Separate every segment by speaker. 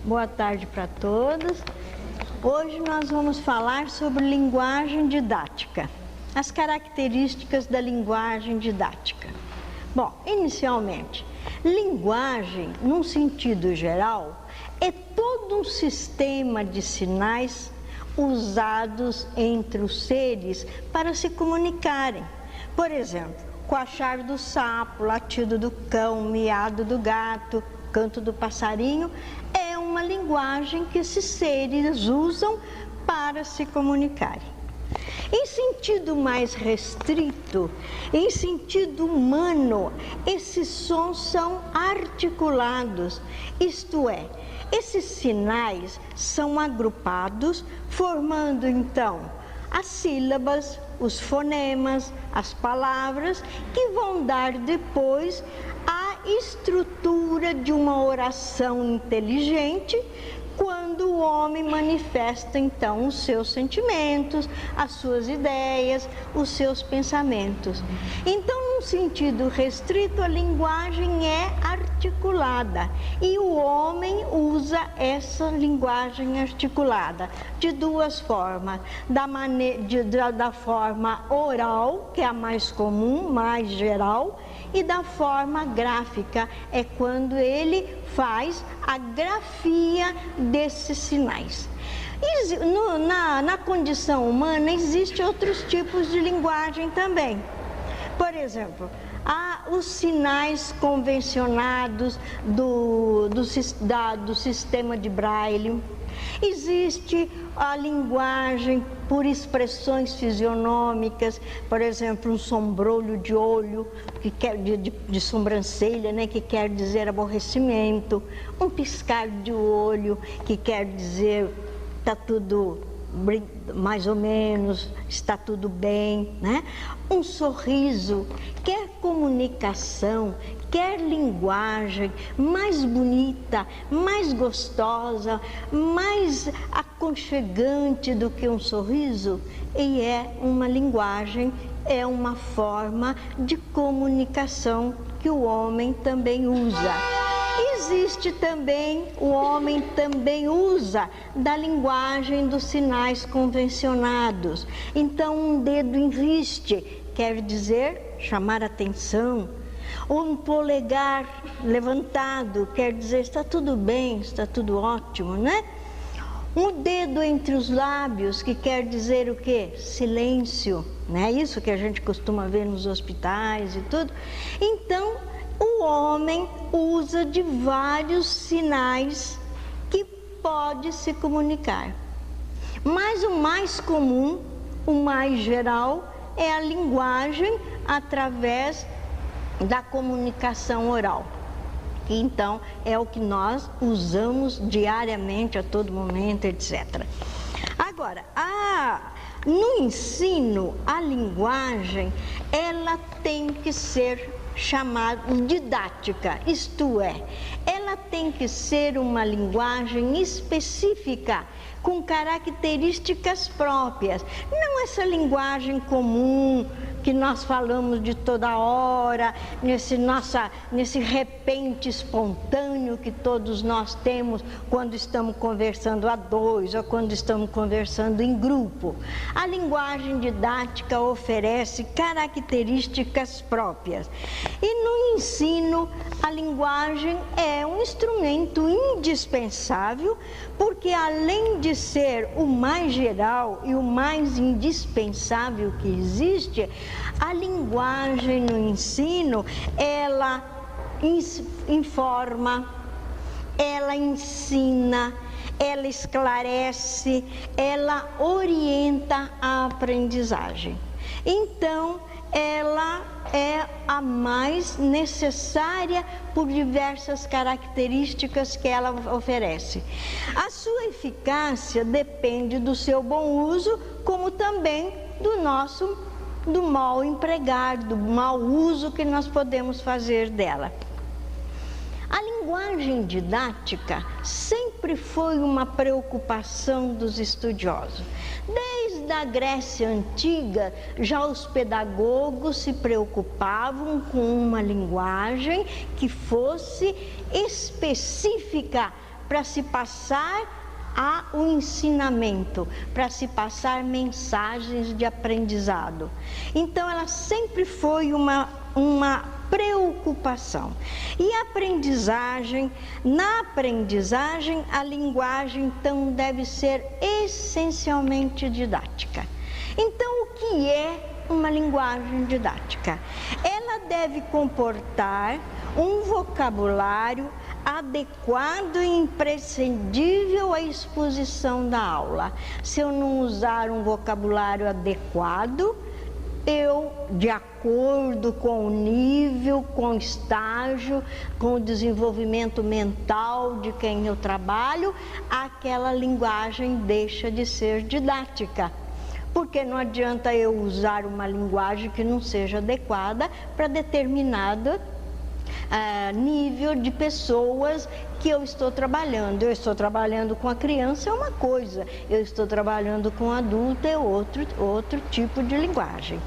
Speaker 1: Boa tarde para todos. Hoje nós vamos falar sobre linguagem didática, as características da linguagem didática. Bom, inicialmente, linguagem, num sentido geral, é todo um sistema de sinais usados entre os seres para se comunicarem. Por exemplo, coachar do sapo, latido do cão, miado do gato, canto do passarinho, é uma linguagem que esses seres usam para se comunicarem. Em sentido mais restrito, em sentido humano, esses sons são articulados, isto é, esses sinais são agrupados, formando então as sílabas, os fonemas, as palavras, que vão dar depois a estrutura de uma oração inteligente, quando o homem manifesta então os seus sentimentos, as suas ideias, os seus pensamentos. Então, num sentido restrito, a linguagem é articulada e o homem usa essa linguagem articulada de duas formas, da forma oral, que é a mais comum, mais geral, e da forma gráfica, é quando ele faz a grafia desses sinais. Na condição humana existem outros tipos de linguagem também. Por exemplo, há os sinais convencionados do sistema de Braille. Existe a linguagem por expressões fisionômicas, por exemplo, um sombrolho de olho, que quer, de sobrancelha, né, que quer dizer aborrecimento, um piscar de olho, que quer dizer está tudo mais ou menos, está tudo bem, né? Um sorriso, quer comunicação, quer linguagem mais bonita, mais gostosa, mais aconchegante do que um sorriso, e é uma linguagem, é uma forma de comunicação que o homem também usa. Existe também, o homem também usa da linguagem dos sinais convencionados. Então, um dedo em riste quer dizer chamar atenção. Um polegar levantado quer dizer está tudo bem, está tudo ótimo, né? Um dedo entre os lábios, que quer dizer o quê? Silêncio, né? Isso que a gente costuma ver nos hospitais e tudo. Então, o homem usa de vários sinais que pode se comunicar. Mas o mais comum, o mais geral, é a linguagem através da comunicação oral. Que então é o que nós usamos diariamente, a todo momento, etc. Agora, no ensino, a linguagem, ela tem que ser chamada didática, isto é, ela tem que ser uma linguagem específica, com características próprias, não essa linguagem comum que nós falamos de toda hora, nesse repente espontâneo que todos nós temos quando estamos conversando a dois ou quando estamos conversando em grupo. A linguagem didática oferece características próprias. E no ensino, a linguagem é um instrumento indispensável, porque além de ser o mais geral e o mais indispensável que existe, a linguagem no ensino, ela informa, ela ensina, ela esclarece, ela orienta a aprendizagem. Então, ela é a mais necessária por diversas características que ela oferece. A sua eficácia depende do seu bom uso, como também do mal empregar, do mau uso que nós podemos fazer dela. A linguagem didática sempre foi uma preocupação dos estudiosos. Desde a Grécia Antiga, já os pedagogos se preocupavam com uma linguagem que fosse específica para se passar o ensinamento, para se passar mensagens de aprendizado. Então, ela sempre foi uma preocupação. E a aprendizagem, na aprendizagem, a linguagem, então, deve ser essencialmente didática. Então, o que é uma linguagem didática? Ela deve comportar um vocabulário adequado e imprescindível à exposição da aula. Se eu não usar um vocabulário adequado, eu, de acordo com o nível, com o estágio, com o desenvolvimento mental de quem eu trabalho, aquela linguagem deixa de ser didática. Porque não adianta eu usar uma linguagem que não seja adequada para determinado nível de pessoas que eu estou trabalhando. Eu estou trabalhando com a criança, é uma coisa. Eu estou trabalhando com o adulto, é outro tipo de linguagem.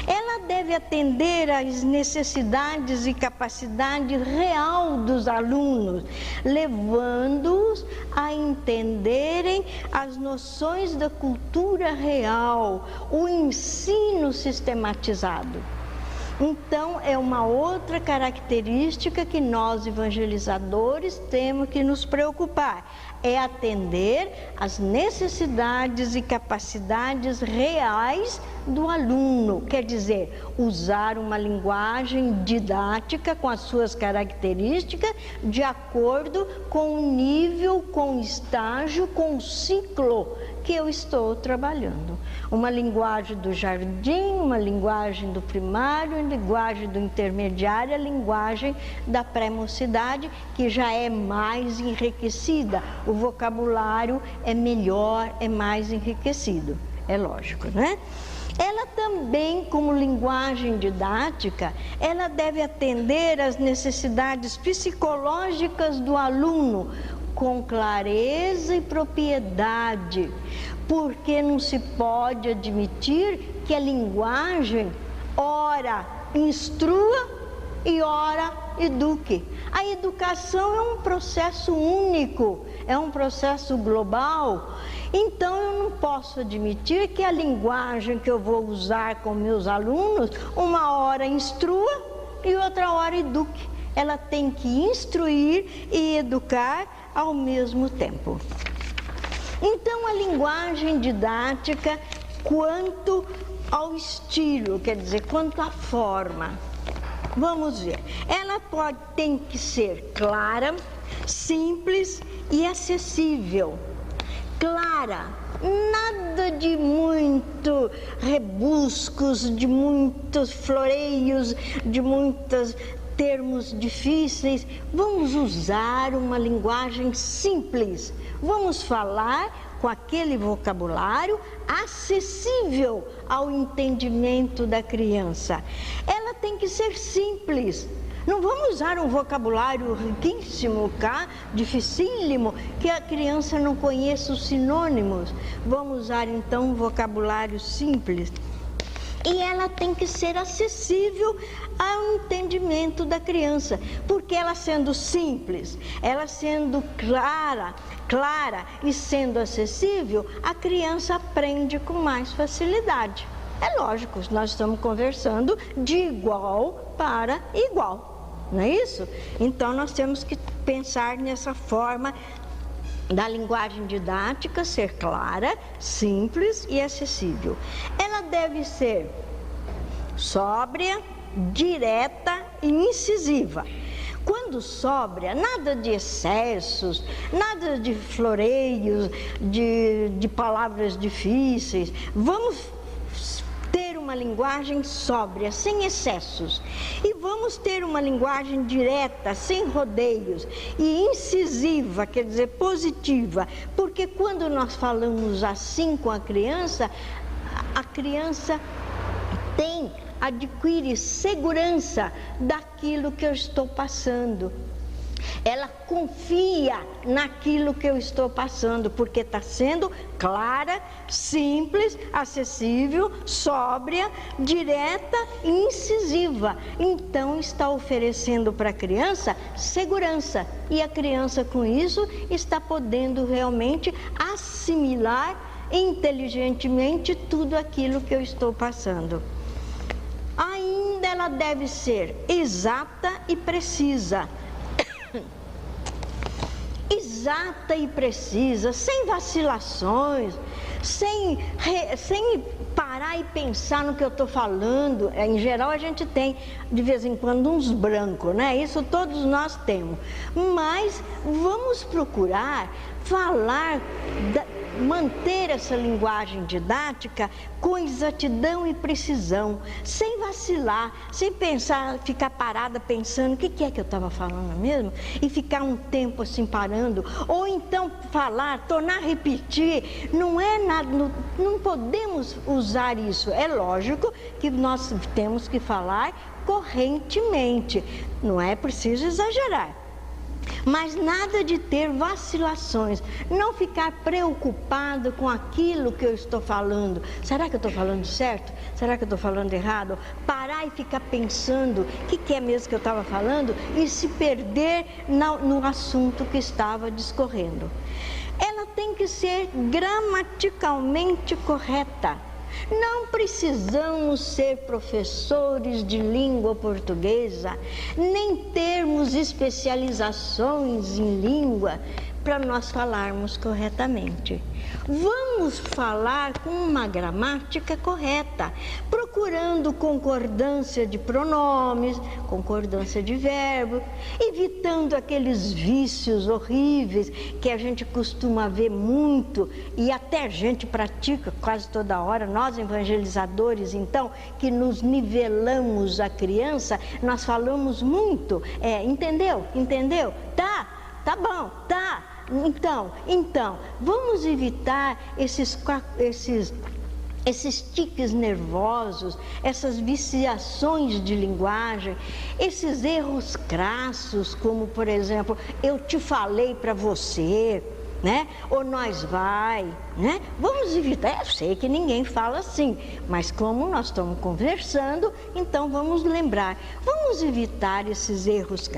Speaker 1: Ela deve atender às necessidades e capacidade real dos alunos, levando-os a entenderem as noções da cultura real, o ensino sistematizado. Então, é uma outra característica que nós, evangelizadores, temos que nos preocupar. É atender às necessidades e capacidades reais do aluno. Quer dizer, usar uma linguagem didática com as suas características de acordo com o nível, com o estágio, com o ciclo que eu estou trabalhando. Uma linguagem do jardim, uma linguagem do primário, uma linguagem do intermediário, a linguagem da pré-mocidade, que já é mais enriquecida. O vocabulário é melhor, é mais enriquecido. É lógico, né? Ela também, como linguagem didática, ela deve atender às necessidades psicológicas do aluno, com clareza e propriedade, porque não se pode admitir que a linguagem ora instrua e ora eduque. A educação é um processo único, é um processo global. Então eu não posso admitir que a linguagem que eu vou usar com meus alunos, uma hora instrua e outra hora eduque. Ela tem que instruir e educar ao mesmo tempo. Então, a linguagem didática, quanto ao estilo, quer dizer, quanto à forma, vamos ver. Ela tem que ser clara, simples e acessível. Clara, nada de muito rebuscos, de muitos floreios, de muitos termos difíceis. Vamos usar uma linguagem simples. Vamos falar com aquele vocabulário acessível ao entendimento da criança. Ela tem que ser simples. Não vamos usar um vocabulário riquíssimo, dificílimo, que a criança não conheça os sinônimos. Vamos usar então um vocabulário simples. E ela tem que ser acessível ao entendimento da criança, porque ela sendo simples, ela sendo clara e sendo acessível, a criança aprende com mais facilidade. É lógico, nós estamos conversando de igual para igual, não é isso? Então nós temos que pensar nessa forma da linguagem didática ser clara, simples e acessível. Ela deve ser sóbria, direta e incisiva. Quando sóbria, nada de excessos, nada de floreios, de palavras difíceis. Vamos ter uma linguagem sóbria, sem excessos. E vamos ter uma linguagem direta, sem rodeios, e incisiva, quer dizer, positiva. Porque quando nós falamos assim com a criança adquire segurança daquilo que eu estou passando. Ela confia naquilo que eu estou passando, porque está sendo clara, simples, acessível, sóbria, direta e incisiva. Então está oferecendo para a criança segurança. E a criança com isso está podendo realmente assimilar inteligentemente tudo aquilo que eu estou passando. Ainda ela deve ser exata e precisa. Exata e precisa, sem vacilações, sem parar e pensar no que eu estou falando. Em geral a gente tem de vez em quando uns brancos, né? Isso todos nós temos. Mas vamos procurar falar, manter essa linguagem didática com exatidão e precisão, sem vacilar, sem pensar, ficar parada pensando o que é que eu estava falando mesmo, e ficar um tempo assim parando, ou então falar, tornar a repetir. Não é nada, não podemos usar isso. É lógico que nós temos que falar correntemente, não é preciso exagerar. Mas nada de ter vacilações, não ficar preocupado com aquilo que eu estou falando. Será que eu estou falando certo? Será que eu estou falando errado? Parar e ficar pensando o que é mesmo que eu estava falando e se perder no assunto que estava discorrendo. Ela tem que ser gramaticalmente correta. Não precisamos ser professores de língua portuguesa, nem termos especializações em língua para nós falarmos corretamente. Vamos falar com uma gramática correta, procurando concordância de pronomes, concordância de verbo, evitando aqueles vícios horríveis que a gente costuma ver muito e até a gente pratica quase toda hora. Nós evangelizadores, então, que nos nivelamos a criança, nós falamos muito. Entendeu? Entendeu? Tá bom, tá. Então, vamos evitar esses tiques nervosos, essas viciações de linguagem, esses erros crassos, como, por exemplo, eu te falei para você, né? Ou nós vai, né? Vamos evitar. Eu sei que ninguém fala assim, mas como nós estamos conversando, então vamos lembrar. Vamos evitar esses erros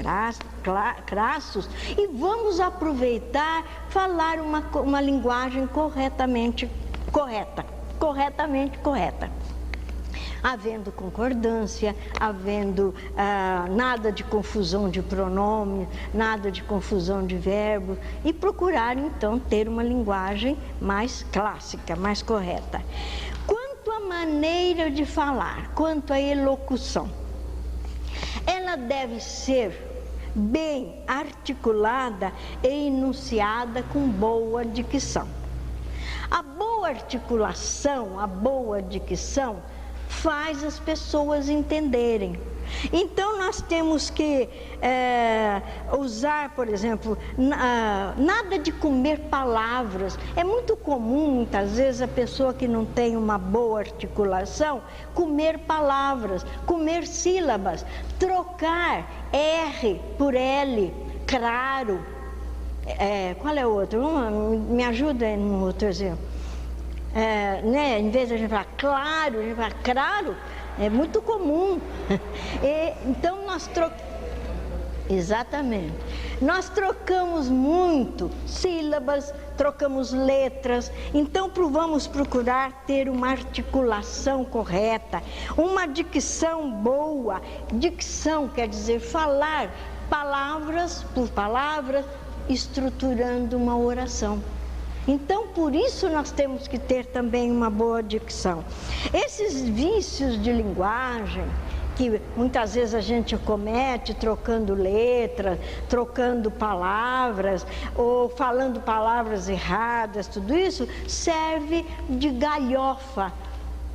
Speaker 1: crassos e vamos aproveitar, falar uma linguagem corretamente correta. Havendo concordância, havendo nada de confusão de pronome, nada de confusão de verbo, e procurar então ter uma linguagem mais clássica, mais correta. Quanto à maneira de falar, quanto à elocução, ela deve ser bem articulada e enunciada com boa dicção. A boa articulação, a boa dicção faz as pessoas entenderem. Então nós temos que usar, por exemplo, nada de comer palavras. É muito comum, muitas vezes, a pessoa que não tem uma boa articulação, comer palavras, comer sílabas, trocar R por L, claro. Qual é o outro? Me ajuda no outro exemplo. Né? Em vez de a gente falar claro, a gente fala claro. É muito comum. Então nós trocamos. Exatamente. Nós trocamos muito sílabas, trocamos letras. Então vamos procurar ter uma articulação correta, uma dicção boa. Dicção quer dizer falar palavras por palavras, estruturando uma oração. Então, por isso nós temos que ter também uma boa dicção. Esses vícios de linguagem, que muitas vezes a gente comete trocando letras, trocando palavras, ou falando palavras erradas, tudo isso serve de galhofa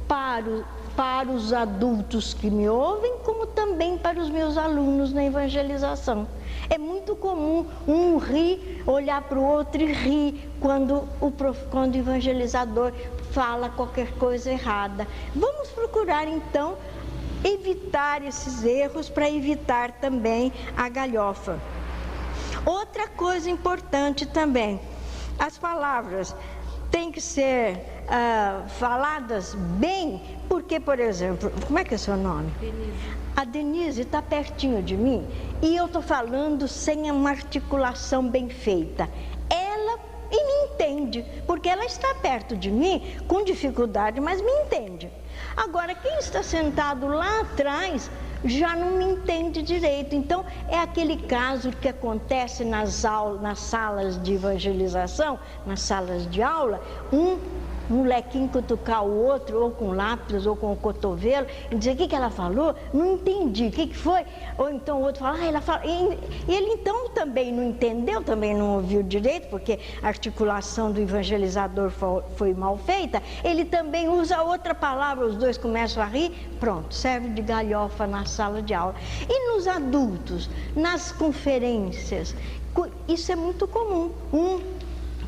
Speaker 1: para os adultos que me ouvem, como também para os meus alunos na evangelização. É muito comum um rir, olhar para o outro e rir quando o evangelizador fala qualquer coisa errada. Vamos procurar então evitar esses erros para evitar também a galhofa. Outra coisa importante também, as palavras têm que ser faladas bem, porque, por exemplo, como é que é seu nome?
Speaker 2: Denise.
Speaker 1: A Denise está pertinho de mim e eu estou falando sem uma articulação bem feita. Ela me entende, porque ela está perto de mim com dificuldade, mas me entende. Agora, quem está sentado lá atrás já não me entende direito. Então, é aquele caso que acontece nas salas de evangelização, nas salas de aula, um molequinho cutucar o outro, ou com lápis, ou com o cotovelo, e dizer: o que ela falou? Não entendi, o que foi? Ou então o outro fala: ela fala. E ele então também não entendeu, também não ouviu direito, porque a articulação do evangelizador foi mal feita. Ele também usa outra palavra, os dois começam a rir, pronto, serve de galhofa na sala de aula. E nos adultos, nas conferências, isso é muito comum.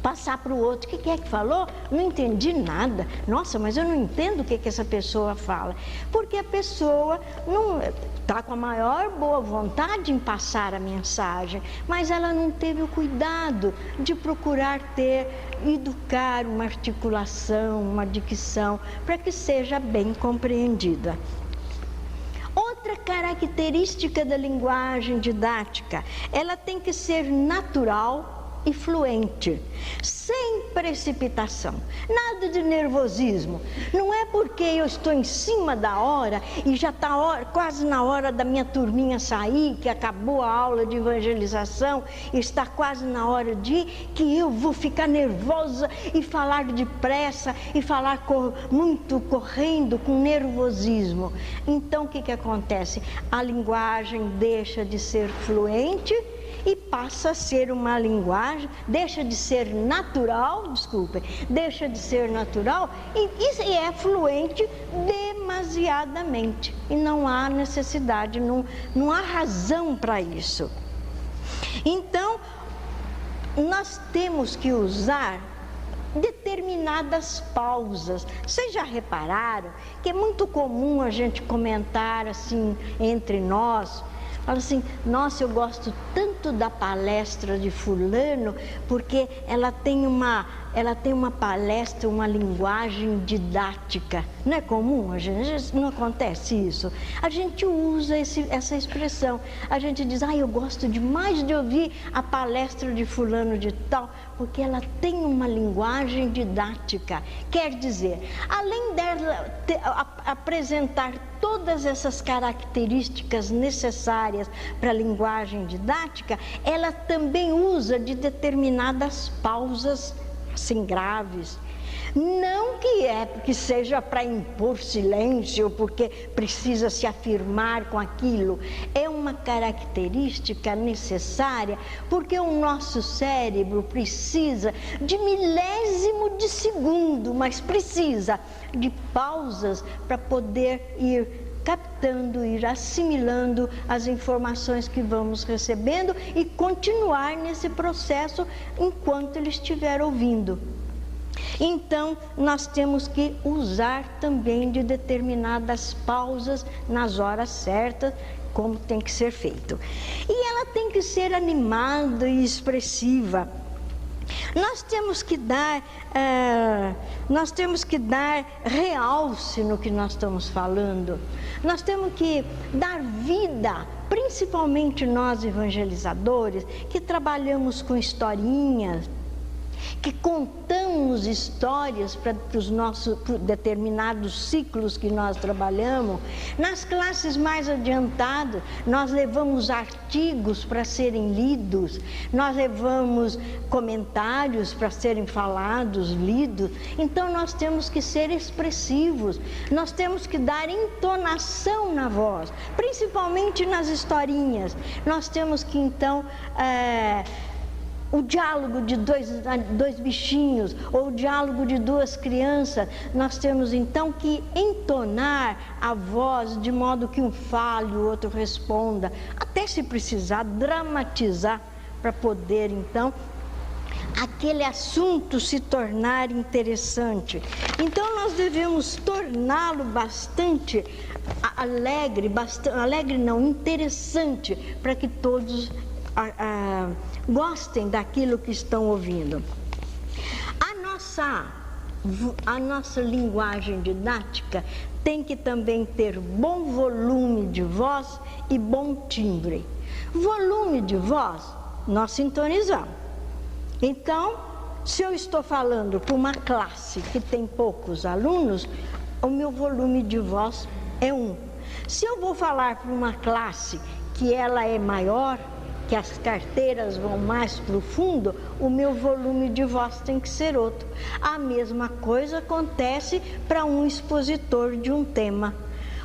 Speaker 1: Passar para o outro: o que é que falou? Não entendi nada. Nossa, mas eu não entendo o que essa pessoa fala. Porque a pessoa não está com a maior boa vontade em passar a mensagem, mas ela não teve o cuidado de procurar educar uma articulação, uma dicção, para que seja bem compreendida. Outra característica da linguagem didática, ela tem que ser natural e fluente, sem precipitação, nada de nervosismo. Não é porque eu estou em cima da hora e já está quase na hora da minha turminha sair, que acabou a aula de evangelização, e está quase na hora de ir, que eu vou ficar nervosa e falar depressa e falar muito correndo, com nervosismo. Então, o que acontece? A linguagem deixa de ser fluente e passa a ser uma linguagem, deixa de ser natural e é fluente demasiadamente. E não há necessidade, não há razão para isso. Então, nós temos que usar determinadas pausas. Vocês já repararam que é muito comum a gente comentar assim entre nós? Fala assim: nossa, eu gosto tanto da palestra de fulano, porque ela tem uma palestra, uma linguagem didática. Não é comum? A gente, não acontece isso? A gente usa essa expressão. A gente diz: eu gosto demais de ouvir a palestra de fulano de tal, porque ela tem uma linguagem didática. Quer dizer, além dela apresentar todas essas características necessárias para a linguagem didática, ela também usa de determinadas pausas assim graves. Não que seja para impor silêncio, porque precisa se afirmar com aquilo. É uma característica necessária, porque o nosso cérebro precisa de milésimo de segundo, mas precisa de pausas para poder ir captando, ir assimilando as informações que vamos recebendo e continuar nesse processo enquanto ele estiver ouvindo. Então, nós temos que usar também de determinadas pausas nas horas certas, como tem que ser feito. E ela tem que ser animada e expressiva. Nós temos que dar realce no que nós estamos falando. Nós temos que dar vida, principalmente nós evangelizadores, que trabalhamos com historinhas, que contamos histórias para os nossos determinados ciclos que nós trabalhamos. Nas classes mais adiantadas, nós levamos artigos para serem lidos, nós levamos comentários para serem falados, lidos. Então, nós temos que ser expressivos, nós temos que dar entonação na voz, principalmente nas historinhas. Nós temos que, então, o diálogo de dois bichinhos, ou o diálogo de duas crianças, nós temos então que entonar a voz de modo que um fale, o outro responda, até se precisar dramatizar para poder então aquele assunto se tornar interessante. Então nós devemos torná-lo bastante interessante, para que todos gostem daquilo que estão ouvindo. A nossa linguagem didática tem que também ter bom volume de voz e bom timbre. Volume de voz, nós sintonizamos. Então, se eu estou falando para uma classe que tem poucos alunos, o meu volume de voz é 1. Se eu vou falar para uma classe que ela é maior, que as carteiras vão mais para o fundo, o meu volume de voz tem que ser outro. A mesma coisa acontece para um expositor de um tema.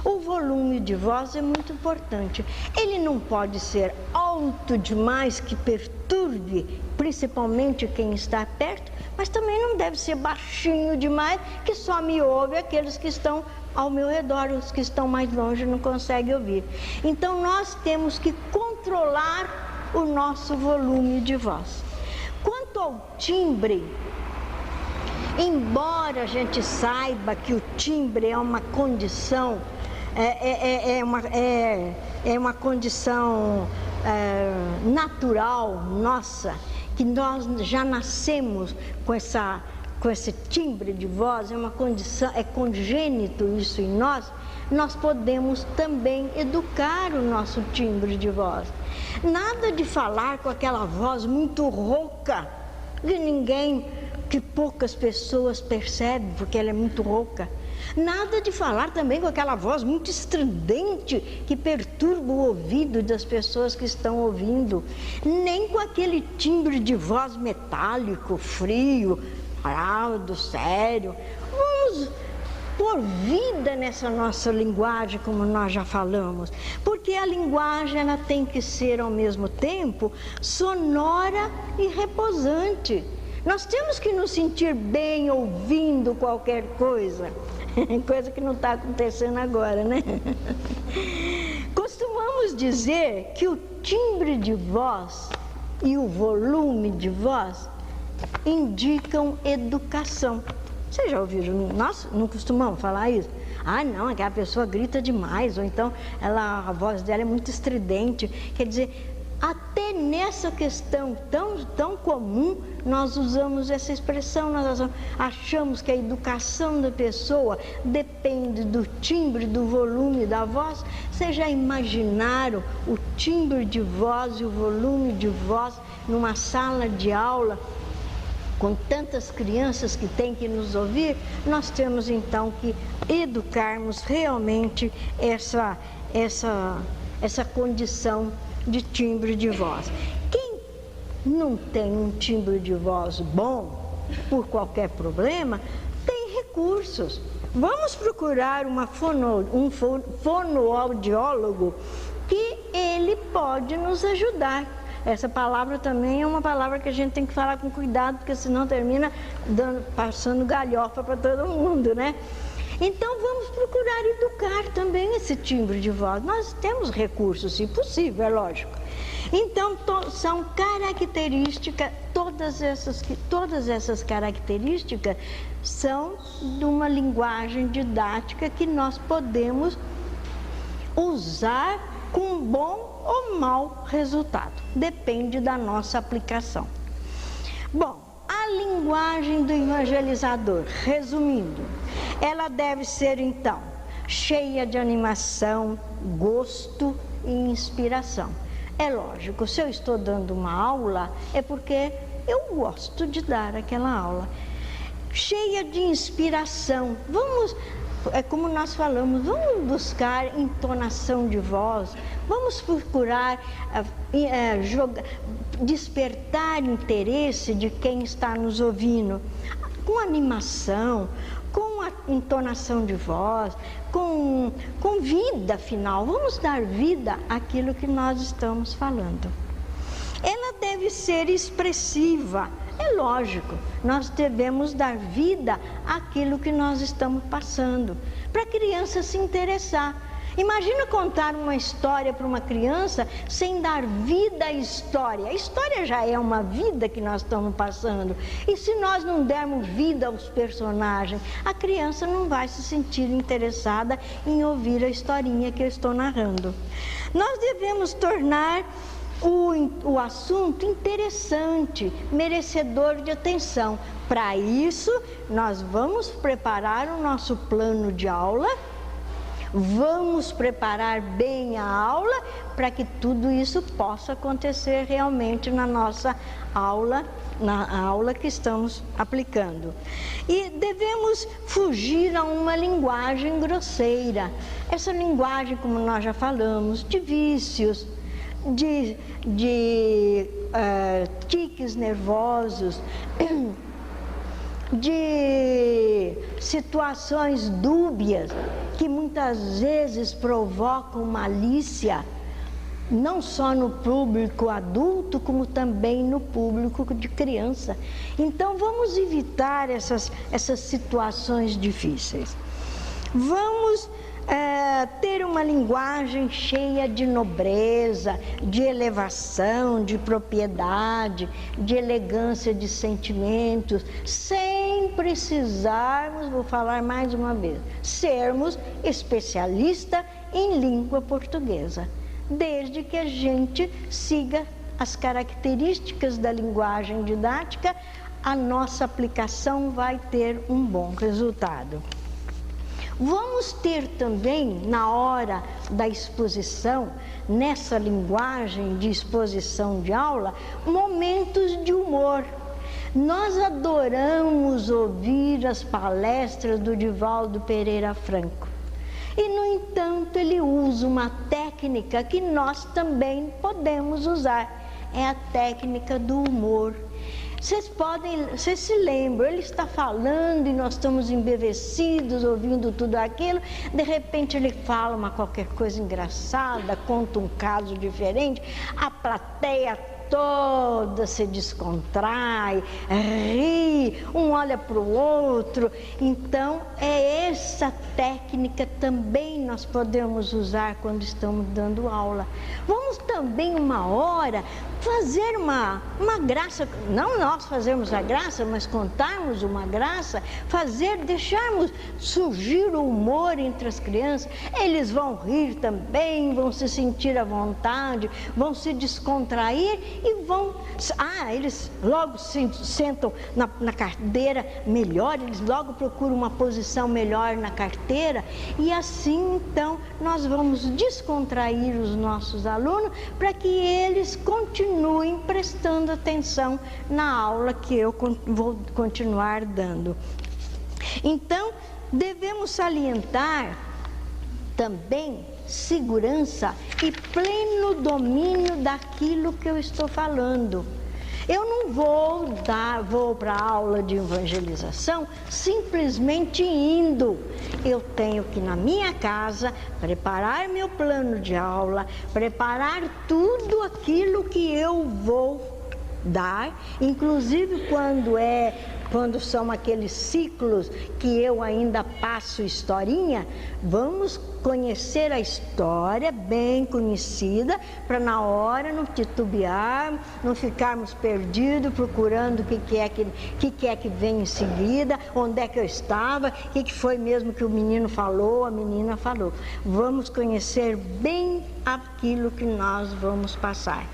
Speaker 1: O volume de voz é muito importante. Ele não pode ser alto demais que perturbe, principalmente quem está perto, mas também não deve ser baixinho demais que só me ouve aqueles que estão ao meu redor, os que estão mais longe não conseguem ouvir. Então nós temos que controlar o nosso volume de voz. Quanto ao timbre, embora a gente saiba que o timbre é uma condição, é uma condição natural nossa, que nós já nascemos com esse timbre de voz, é uma condição, é congênito isso em nós, nós podemos também educar o nosso timbre de voz. Nada de falar com aquela voz muito rouca, que poucas pessoas percebem, porque ela é muito rouca. Nada de falar também com aquela voz muito estridente, que perturba o ouvido das pessoas que estão ouvindo. Nem com aquele timbre de voz metálico, frio, alto, sério. Vamos pôr vida nessa nossa linguagem, como nós já falamos, porque a linguagem ela tem que ser ao mesmo tempo sonora e repousante. Nós temos que nos sentir bem ouvindo qualquer coisa, coisa que não está acontecendo agora, né? Costumamos dizer que o timbre de voz e o volume de voz indicam educação. Vocês já ouviram? Nós não costumamos falar isso? Ah, não, aquela pessoa grita demais, ou então a voz dela é muito estridente. Quer dizer, até nessa questão tão comum, nós usamos essa expressão, nós achamos que a educação da pessoa depende do timbre, do volume da voz. Vocês já imaginaram o timbre de voz e o volume de voz numa sala de aula? Com tantas crianças que têm que nos ouvir, nós temos então que educarmos realmente essa condição de timbre de voz. Quem não tem um timbre de voz bom, por qualquer problema, tem recursos. Vamos procurar um fonoaudiólogo que ele pode nos ajudar. Essa palavra também é uma palavra que a gente tem que falar com cuidado, porque senão termina passando galhofa para todo mundo, né? Então vamos procurar educar também esse timbre de voz. Nós temos recursos, se possível, é lógico. Então são características, todas essas características são de uma linguagem didática que nós podemos usar com bom ou mau resultado, depende da nossa aplicação. Bom, a linguagem do evangelizador, resumindo, ela deve ser então cheia de animação, gosto e inspiração. É lógico, se eu estou dando uma aula, é porque eu gosto de dar aquela aula. Cheia de inspiração, é como nós falamos, vamos buscar entonação de voz, vamos procurar despertar interesse de quem está nos ouvindo, com animação, com a entonação de voz, com vida, afinal, vamos dar vida àquilo que nós estamos falando. Ela deve ser expressiva. É lógico, nós devemos dar vida àquilo que nós estamos passando, para a criança se interessar. Imagina contar uma história para uma criança sem dar vida à história. A história já é uma vida que nós estamos passando. E se nós não dermos vida aos personagens, a criança não vai se sentir interessada em ouvir a historinha que eu estou narrando. Nós devemos tornar o assunto interessante, merecedor de atenção. Para isso, nós vamos preparar o nosso plano de aula, vamos preparar bem a aula para que tudo isso possa acontecer realmente na nossa aula, na aula que estamos aplicando. E devemos fugir a uma linguagem grosseira. Essa linguagem, como nós já falamos, de vícios, de tiques nervosos, de situações dúbias que muitas vezes provocam malícia, não só no público adulto, como também no público de criança. Então vamos evitar essas situações difíceis. Vamos ter uma linguagem cheia de nobreza, de elevação, de propriedade, de elegância de sentimentos, sem precisarmos, vou falar mais uma vez, sermos especialistas em língua portuguesa, desde que a gente siga as características da linguagem didática, a nossa aplicação vai ter um bom resultado. Vamos ter também, na hora da exposição, nessa linguagem de exposição de aula, momentos de humor. Nós adoramos ouvir as palestras do Divaldo Pereira Franco. E, no entanto, ele usa uma técnica que nós também podemos usar. É a técnica do humor. Vocês se lembram, ele está falando e nós estamos embevecidos, ouvindo tudo aquilo, de repente ele fala qualquer coisa engraçada, conta um caso diferente, a plateia toda se descontrai, ri, um olha para o outro. Então, é essa técnica também nós podemos usar quando estamos dando aula. Vamos também, uma hora, fazer uma graça, não nós fazermos a graça, mas contarmos uma graça, deixarmos surgir o humor entre as crianças. Eles vão rir também, vão se sentir à vontade, vão se descontrair e eles logo se sentam na cadeira melhor, eles logo procuram uma posição melhor na carteira, e assim então nós vamos descontrair os nossos alunos para que eles continuem prestando atenção na aula que eu vou continuar dando. Então, devemos salientar também segurança e pleno domínio daquilo que eu estou falando. Eu não vou para a aula de evangelização simplesmente indo. Eu tenho que, na minha casa, preparar meu plano de aula, preparar tudo aquilo que eu vou dar, inclusive quando são aqueles ciclos que eu ainda passo historinha, vamos conhecer a história bem conhecida, para na hora não titubear, não ficarmos perdidos procurando o que é que vem em seguida, onde é que eu estava, o que foi mesmo que o menino falou, a menina falou. Vamos conhecer bem aquilo que nós vamos passar.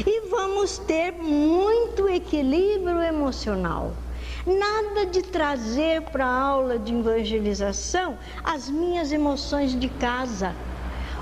Speaker 1: E vamos ter muito equilíbrio emocional. Nada de trazer para a aula de evangelização as minhas emoções de casa,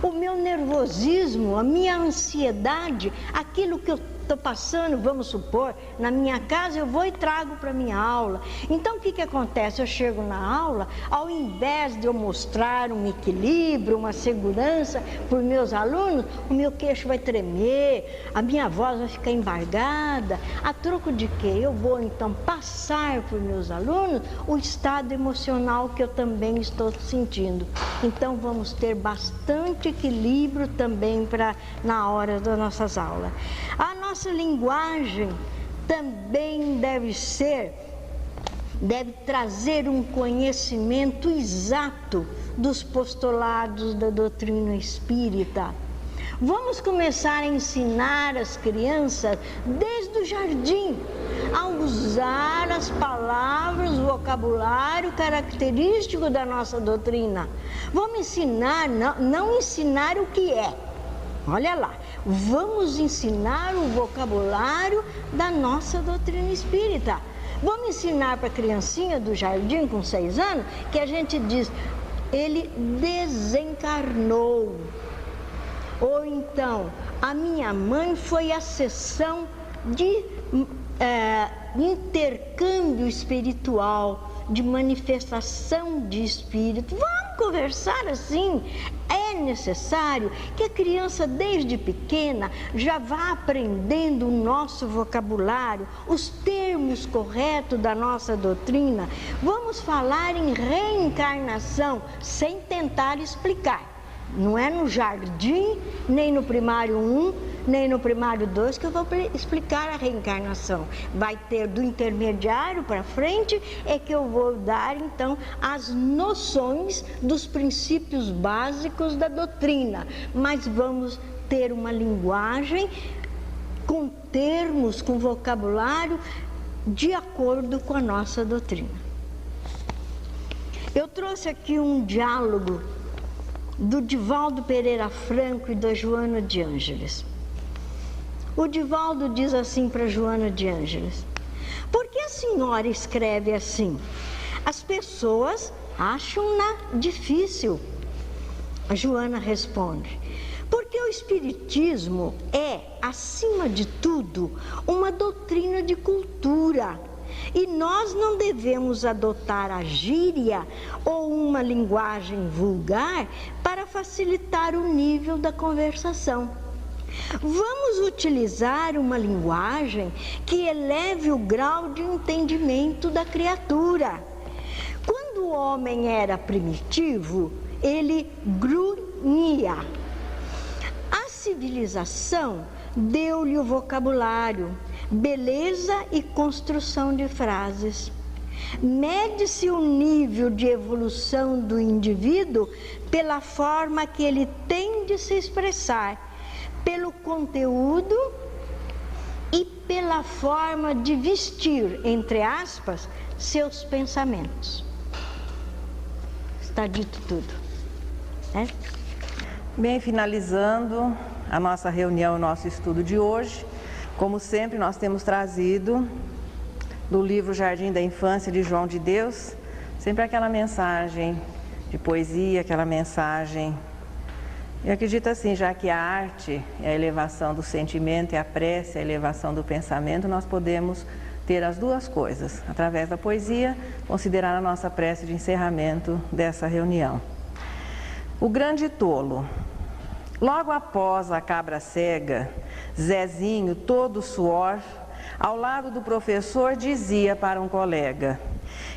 Speaker 1: o meu nervosismo, a minha ansiedade, aquilo que eu estou passando, vamos supor, na minha casa, eu vou e trago para a minha aula. Então, o que acontece? Eu chego na aula, ao invés de eu mostrar um equilíbrio, uma segurança para os meus alunos, o meu queixo vai tremer, a minha voz vai ficar embargada. A troco de quê? Eu vou, então, passar para os meus alunos o estado emocional que eu também estou sentindo. Então, vamos ter bastante equilíbrio também na hora das nossas aulas. A nossa linguagem também deve trazer um conhecimento exato dos postulados da doutrina espírita. Vamos começar a ensinar as crianças desde o jardim a usar as palavras, o vocabulário característico da nossa doutrina. Vamos ensinar, não ensinar o que é. Olha lá, vamos ensinar o vocabulário da nossa doutrina espírita. Vamos ensinar para a criancinha do jardim com 6 anos que a gente diz, ele desencarnou. Ou então, a minha mãe foi à sessão de intercâmbio espiritual, de manifestação de espírito. Vamos conversar assim. É necessário que a criança desde pequena já vá aprendendo o nosso vocabulário, os termos corretos da nossa doutrina. Vamos falar em reencarnação sem tentar explicar. Não é no jardim, nem no primário 1, nem no primário 2 que eu vou explicar a reencarnação. Vai ter do intermediário para frente é que eu vou dar então as noções dos princípios básicos da doutrina. Mas vamos ter uma linguagem com termos, com vocabulário de acordo com a nossa doutrina. Eu trouxe aqui um diálogo do Divaldo Pereira Franco e da Joana de Ângeles. O Divaldo diz assim para Joana de Ângeles: por que a senhora escreve assim? As pessoas acham-na difícil. A Joana responde: porque o Espiritismo é, acima de tudo, uma doutrina de cultura. E nós não devemos adotar a gíria ou uma linguagem vulgar para facilitar o nível da conversação. Vamos utilizar uma linguagem que eleve o grau de entendimento da criatura. Quando o homem era primitivo, ele grunhia. A civilização deu-lhe o vocabulário, beleza e construção de frases. Mede-se o nível de evolução do indivíduo pela forma que ele tem de se expressar, pelo conteúdo e pela forma de vestir, entre aspas, seus pensamentos. Está dito tudo, né?
Speaker 2: Bem, finalizando a nossa reunião, o nosso estudo de hoje, como sempre, nós temos trazido do livro Jardim da Infância, de João de Deus, sempre aquela mensagem de poesia, aquela mensagem. Eu acredito assim, já que a arte é a elevação do sentimento e a prece é a elevação do pensamento, nós podemos ter as duas coisas. Através da poesia, considerar a nossa prece de encerramento dessa reunião. O grande tolo. Logo após a cabra cega, Zezinho, todo suor, ao lado do professor, dizia para um colega: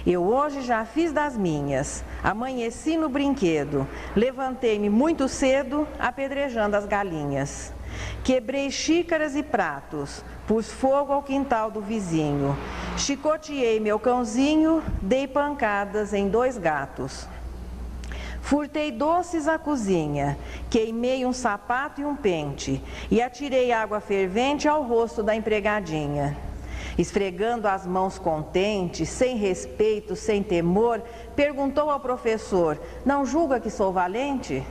Speaker 2: eu hoje já fiz das minhas, amanheci no brinquedo, levantei-me muito cedo, apedrejando as galinhas. Quebrei xícaras e pratos, pus fogo ao quintal do vizinho, chicoteei meu cãozinho, dei pancadas em 2 gatos. Furtei doces à cozinha, queimei um sapato e um pente e atirei água fervente ao rosto da empregadinha. Esfregando as mãos contente, sem respeito, sem temor, perguntou ao professor: não julga que sou valente?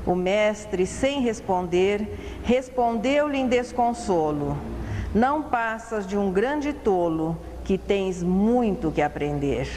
Speaker 2: O mestre, sem responder, respondeu-lhe em desconsolo: não passas de um grande tolo, que tens muito que aprender.